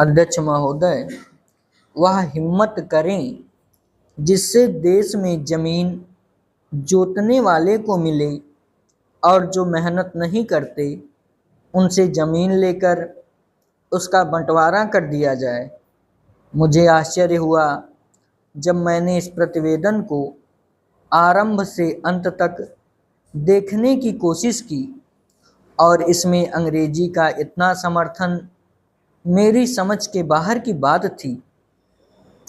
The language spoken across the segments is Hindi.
अध्यक्ष महोदय, वह हिम्मत करें जिससे देश में जमीन जोतने वाले को मिले और जो मेहनत नहीं करते उनसे जमीन लेकर उसका बंटवारा कर दिया जाए। मुझे आश्चर्य हुआ जब मैंने इस प्रतिवेदन को आरंभ से अंत तक देखने की कोशिश की और इसमें अंग्रेजी का इतना समर्थन मेरी समझ के बाहर की बात थी।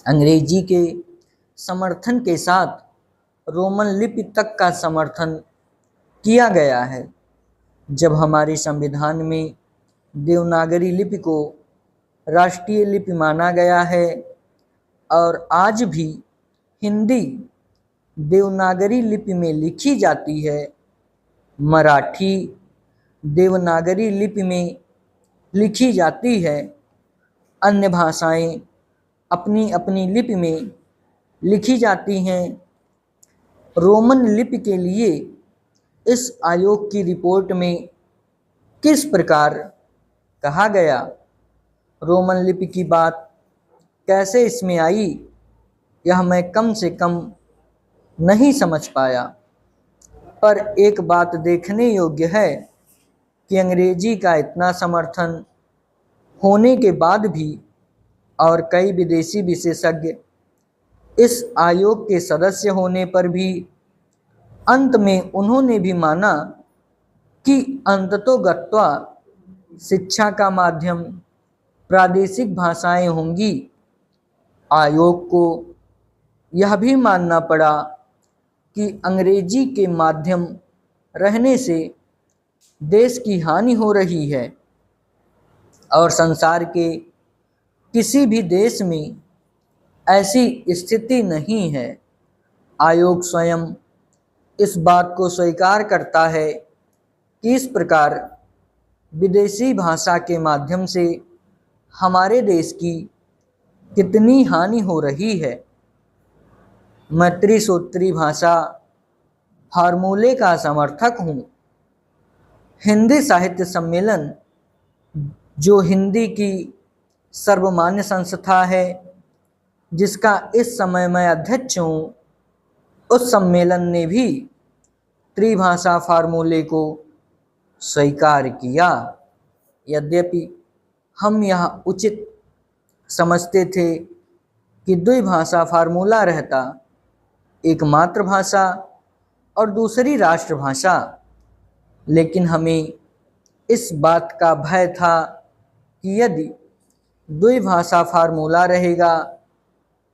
अंग्रेजी के समर्थन के साथ रोमन लिपि तक का समर्थन किया गया है। जब हमारे संविधान में देवनागरी लिपि को राष्ट्रीय लिपि माना गया है और आज भी हिंदी देवनागरी लिपि में लिखी जाती है, मराठी देवनागरी लिपि में लिखी जाती है, अन्य भाषाएं अपनी अपनी लिपि में लिखी जाती हैं। रोमन लिपि के लिए इस आयोग की रिपोर्ट में किस प्रकार कहा गया, रोमन लिपि की बात कैसे इसमें आई, यह मैं कम से कम नहीं समझ पाया। पर एक बात देखने योग्य है कि अंग्रेजी का इतना समर्थन होने के बाद भी और कई विदेशी विशेषज्ञ इस आयोग के सदस्य होने पर भी अंत में उन्होंने भी माना कि अंततोगत्वा शिक्षा का माध्यम प्रादेशिक भाषाएं होंगी। आयोग को यह भी मानना पड़ा कि अंग्रेजी के माध्यम रहने से देश की हानि हो रही है और संसार के किसी भी देश में ऐसी स्थिति नहीं है। आयोग स्वयं इस बात को स्वीकार करता है कि इस प्रकार विदेशी भाषा के माध्यम से हमारे देश की कितनी हानि हो रही है। मैं त्रिसूत्री भाषा फार्मूले का समर्थक हूँ। हिंदी साहित्य सम्मेलन, जो हिंदी की सर्वमान्य संस्था है जिसका इस समय मैं अध्यक्ष हूँ, उस सम्मेलन ने भी त्रिभाषा फार्मूले को स्वीकार किया। यद्यपि हम यह उचित समझते थे कि द्विभाषा फार्मूला रहता, एक मातृभाषा और दूसरी राष्ट्रभाषा, लेकिन हमें इस बात का भय था कि यदि द्विभाषा फार्मूला रहेगा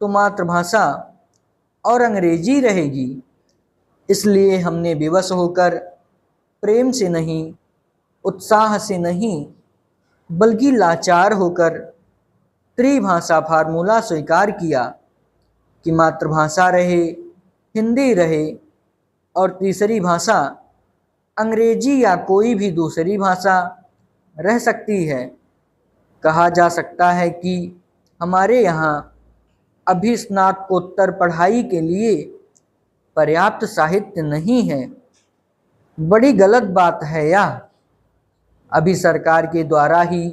तो मातृभाषा और अंग्रेजी रहेगी। इसलिए हमने विवश होकर प्रेम से नहीं, उत्साह से नहीं, बल्कि लाचार होकर त्रिभाषा फार्मूला स्वीकार किया कि मातृभाषा रहे, हिंदी रहे और तीसरी भाषा अंग्रेजी या कोई भी दूसरी भाषा रह सकती है। कहा जा सकता है कि हमारे यहाँ अभी स्नातकोत्तर पढ़ाई के लिए पर्याप्त साहित्य नहीं है। बड़ी गलत बात है यह। अभी सरकार के द्वारा ही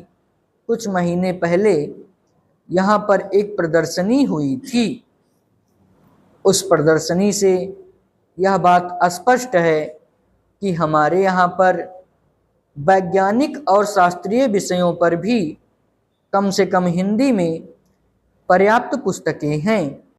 कुछ महीने पहले यहाँ पर एक प्रदर्शनी हुई थी। उस प्रदर्शनी से यह बात स्पष्ट है कि हमारे यहाँ पर वैज्ञानिक और शास्त्रीय विषयों पर भी कम से कम हिंदी में पर्याप्त पुस्तकें हैं।